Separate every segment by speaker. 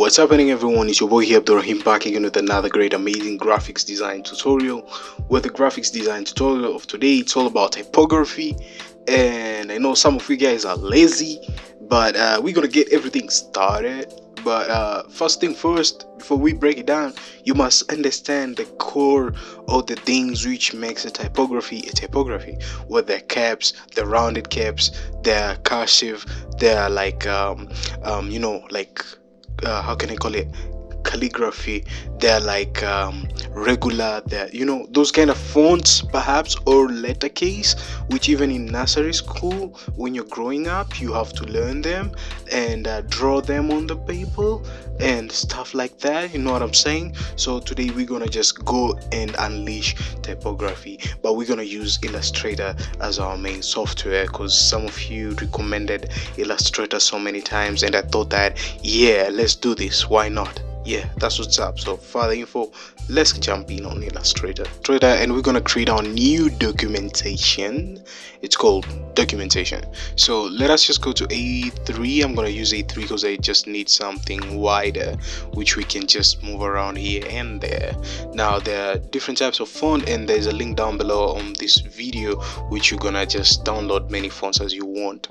Speaker 1: What's happening, everyone? It's your boy here, Abdurrahim, back again with another great amazing graphics design tutorial. With the graphics design tutorial of today, it's all about typography. And I know some of you guys are lazy, but we're gonna get everything started. But first thing first, before we break it down, you must understand the core of the things which makes a typography. With their caps, the rounded caps, their cursive, their like how can I call it, calligraphy, they're like regular, they're those kind of fonts perhaps, or letter case, which even in nursery school when you're growing up you have to learn them and draw them on the paper and stuff like that, you know what I'm saying. So today we're gonna just go and unleash typography, but we're gonna use Illustrator as our main software because some of you recommended Illustrator so many times, and I thought that, yeah, let's do this, why not? Yeah, that's what's up. So further info, let's jump in on Illustrator, and we're gonna create our new documentation. It's called documentation. So let us just go to A3. I'm gonna use A3 because I just need something wider which we can just move around here and there. Now there are different types of font, and there's a link down below on this video which you're gonna just download many fonts as you want.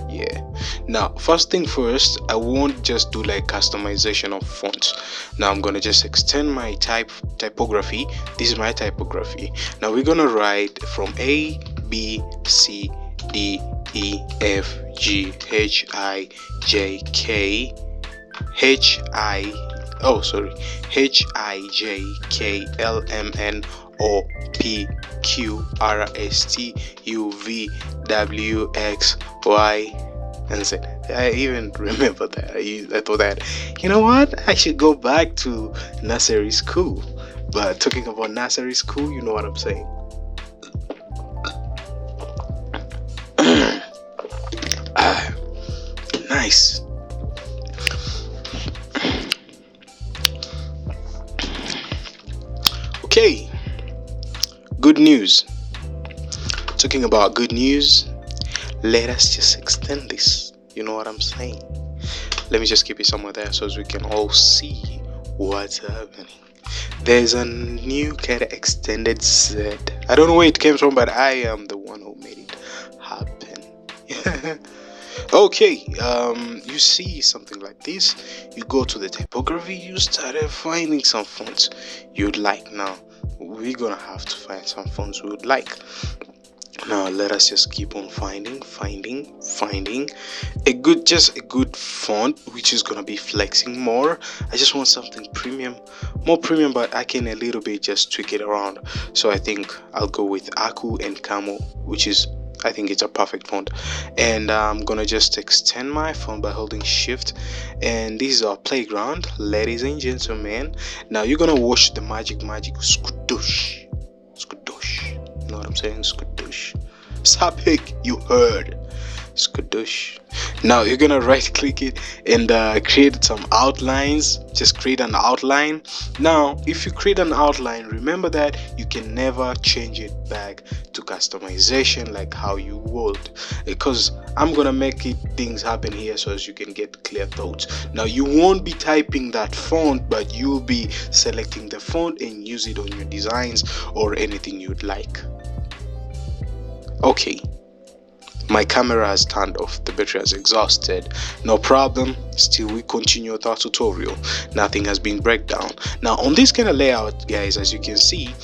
Speaker 1: Yeah, now first thing first, I won't just do like customization of fonts. Now I'm gonna just extend my typography. This is my typography. Now we're gonna write from A, B, C, D, E, F, G, H, I, J, K, H, I, J, L, M, N, O, P, Q, R, S, T, U, V, W, X, Y, and Z. I even remember that. I thought that, you know what, I should go back to nursery school. But talking about nursery school, you know what I'm saying. Nice. Okay, good news. Talking about good news, let us just extend this, you know what I'm saying. Let me just keep it somewhere there so as we can all see what's happening. There's a new kind of extended Z. I don't know where it came from, but I am the one who made it happen. Okay, you see something like this, you go to the typography, you started finding some fonts you'd like. Now we're gonna have to find some fonts we would like. Now let us just keep on finding a good font which is gonna be flexing more. I just want something more premium, but I can a little bit just tweak it around. So I think I'll go with Aku and Camo, which is, I think it's a perfect font. And I'm gonna just extend my font by holding shift, and this is our playground, ladies and gentlemen. Now you're gonna watch the magic skadoosh. You know what I'm saying? Skadoosh. Sapik, you heard. Skadoosh. Now you're gonna right click it and create some outlines. Just create an outline. Now if you create an outline, remember that you can never change it back to customization like how you would, because I'm gonna make things happen here so as you can get clear thoughts. Now you won't be typing that font, but you'll be selecting the font and use it on your designs or anything you'd like. Okay, my camera has turned off, the battery has exhausted. No problem, still we continue with our tutorial. Nothing has been breakdown. Now on this kind of layout, guys, as you can see,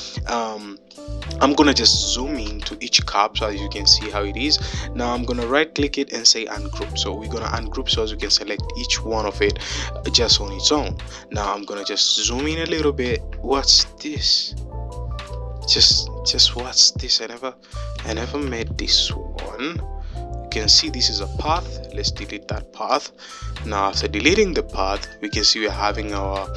Speaker 1: I'm gonna just zoom in to each cap so as you can see how it is. Now I'm gonna right click it and say ungroup. So we're gonna ungroup so as we can select each one of it just on its own. Now I'm gonna just zoom in a little bit. What's this? Just what's this? I never made this one. You can see this is a path. Let's delete that path. Now after deleting the path, we can see we're having our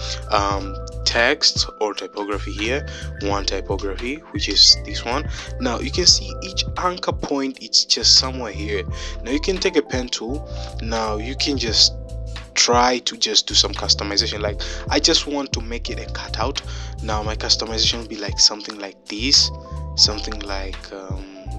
Speaker 1: text or typography here. One typography, which is this one. Now you can see each anchor point, it's just somewhere here. Now you can take a pen tool. Now you can just try to just do some customization. Like I just want to make it a cutout. Now my customization will be like something like this. something like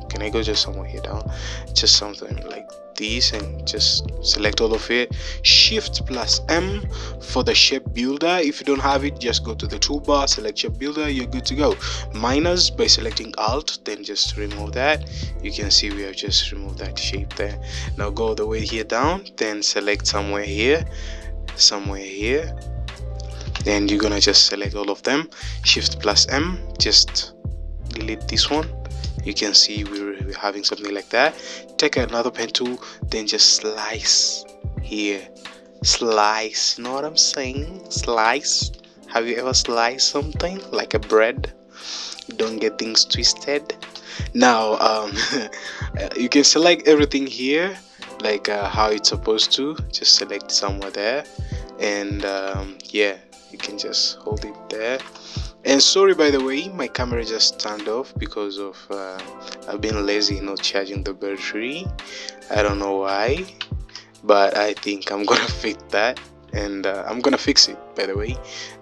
Speaker 1: can I go just somewhere here down, just something like this, and just select all of it. Shift plus M for the shape builder. If you don't have it, just go to the toolbar, select shape builder, you're good to go. Minus by selecting Alt, then just remove that. You can see we have just removed that shape there. Now go all the way here down, then select somewhere here, then you're gonna just select all of them. Shift plus M, just delete this one. You can see we're having something like that. Take another pen tool, then just slice here. Slice, you know what I'm saying? Slice. Have you ever sliced something like a bread? Don't get things twisted. Now you can select everything here like how it's supposed to. Just select somewhere there, and yeah, you can just hold it there. And sorry, by the way, my camera just turned off because of I've been lazy not charging the battery. I don't know why, but I think I'm gonna fix that, and I'm gonna fix it, by the way.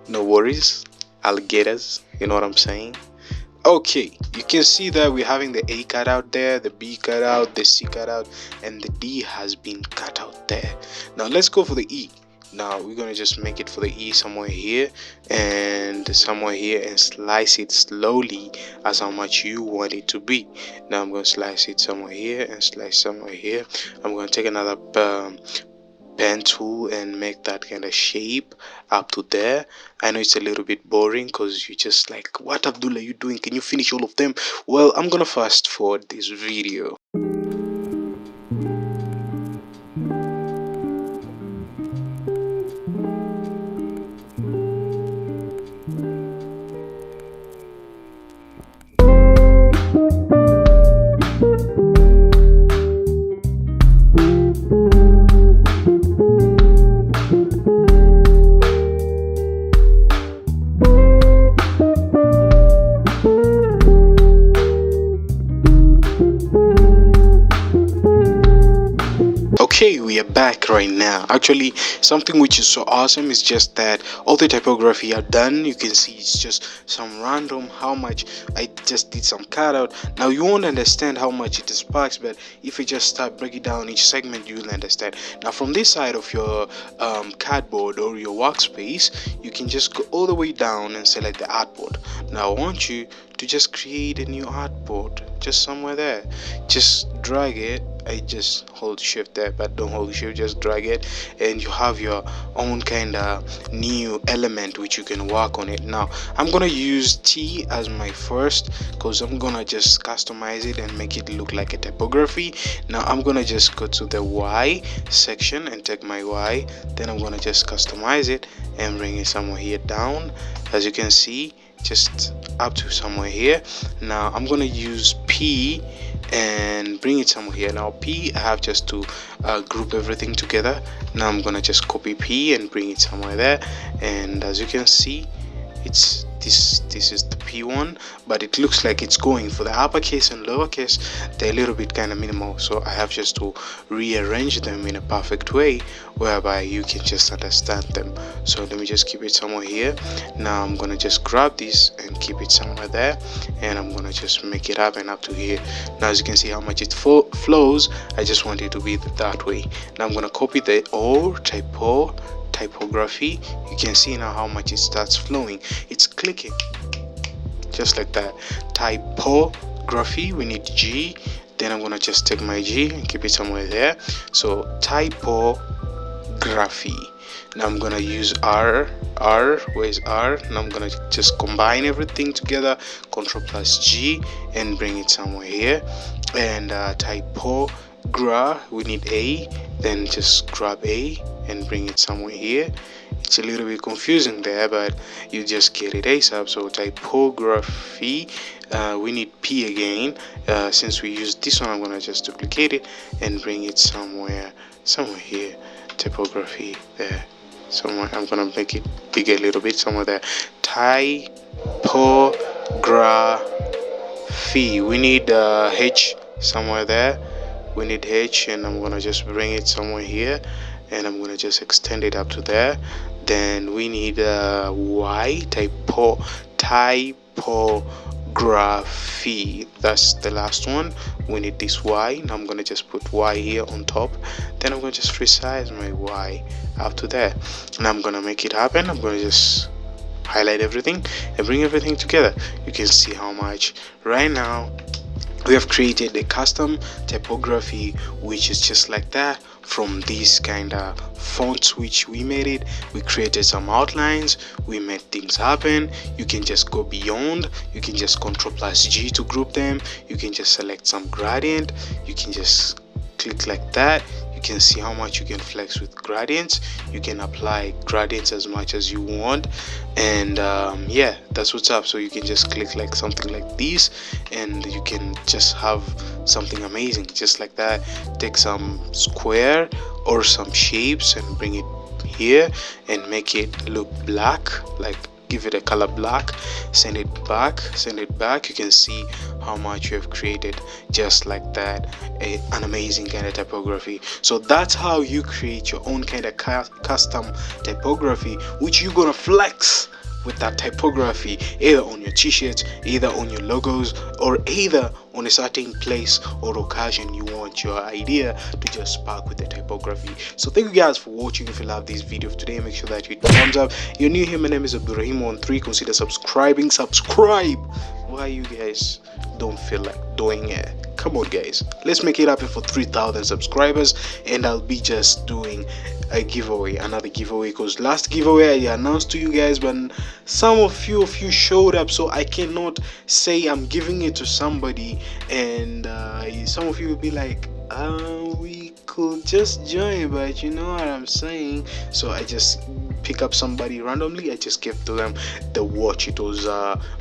Speaker 1: No worries, alligators, you know what I'm saying. Okay, you can see that we're having the A cut out there, the B cut out, the C cut out, and the D has been cut out there. Now let's go for the E. Now we're gonna just make it for the E somewhere here and somewhere here, and slice it slowly as how much you want it to be. Now I'm gonna slice it somewhere here and slice somewhere here. I'm gonna take another pen tool and make that kind of shape up to there. I know it's a little bit boring because you just like, what Abdullah are you doing? Can you finish all of them? Well, I'm gonna fast forward this video. Okay, we are back right now. Actually, something which is so awesome is just that all the typography are done. You can see it's just some random how much I just did some cutout. Now you won't understand how much it sparks, but if you just start breaking down each segment, you'll understand. Now from this side of your cardboard or your workspace, you can just go all the way down and select the artboard. Now I want you to just create a new artboard just somewhere there. Just drag it. I just hold shift there, but don't hold shift, just drag it, and you have your own kind of new element which you can work on it. Now I'm gonna use T as my first because I'm gonna just customize it and make it look like a typography. Now I'm gonna just go to the Y section and take my Y, then I'm gonna just customize it and bring it somewhere here down, as you can see, just up to somewhere here. Now I'm gonna use P and bring it somewhere here. Now P, I have just to group everything together. Now I'm gonna just copy P and bring it somewhere there, and as you can see, it's this is the P one, but it looks like it's going for the uppercase and lowercase. They're a little bit kind of minimal, so I have just to rearrange them in a perfect way whereby you can just understand them. So let me just keep it somewhere here. Now I'm gonna just grab this and keep it somewhere there, and I'm gonna just make it up and up to here. Now as you can see how much it flows, I just want it to be that way. Now I'm gonna copy the O typography. You can see now how much it starts flowing. It's clicking just like that. Typography, we need G, then I'm gonna just take my G and keep it somewhere there. So typography. Now I'm gonna use R. Where's R? Now I'm gonna just combine everything together, Ctrl plus G, and bring it somewhere here. And typogra, we need A, then just grab A and bring it somewhere here. It's a little bit confusing there, but you just get it ASAP. So typography, we need P again. Since we used this one, I'm gonna just duplicate it and bring it somewhere here. Typography there, somewhere. I'm gonna make it bigger a little bit, somewhere there. Typography, we need H somewhere there. We need H, and I'm gonna just bring it somewhere here, and I'm gonna just extend it up to there. Then we need Y, typography, Typography, that's the last one. We need this Y. Now I'm gonna just put Y here on top, then I'm gonna just resize my Y up to there, and I'm gonna make it happen. I'm gonna just highlight everything and bring everything together. You can see how much right now we have created a custom typography, which is just like that. From these kind of fonts which we made it, we created some outlines, we made things happen. You can just go beyond, you can just Ctrl+G to group them, you can just select some gradient, you can just click like that. You can see how much you can flex with gradients. You can apply gradients as much as you want, and yeah, that's what's up. So you can just click like something like this, and you can just have something amazing just like that. Take some square or some shapes and bring it here and make it look black, like give it a color black, send it back. You can see how much you have created just like that, an amazing kind of typography. So that's how you create your own kind of custom typography, which you're gonna flex with that typography, either on your t-shirts, either on your logos, or either on a certain place or occasion you want your idea to just spark with the typography. So thank you guys for watching. If you love this video today, make sure that you hit the thumbs up. You're new here, my name is Abdurrahim13. Consider subscribe. Why you guys don't feel like doing it? Come on guys, let's make it happen for 3,000 subscribers, and I'll be just doing a giveaway, another giveaway, because last giveaway I announced to you guys, but some of you showed up, so I cannot say I'm giving it to somebody, and some of you will be like, we could just join, but you know what I'm saying. So I just pick up somebody randomly, I just give to them the watch. It was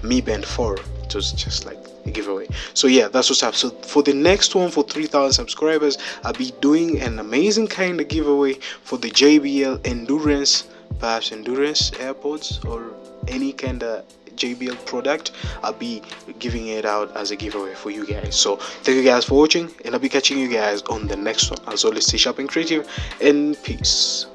Speaker 1: Mi Band 4. It was just like a giveaway. So yeah, that's what's up. So for the next one, for 3,000 subscribers, I'll be doing an amazing kind of giveaway for the JBL Endurance, perhaps Endurance AirPods or any kind of JBL product. I'll be giving it out as a giveaway for you guys. So thank you guys for watching, and I'll be catching you guys on the next one. As always, stay sharp and creative, and peace.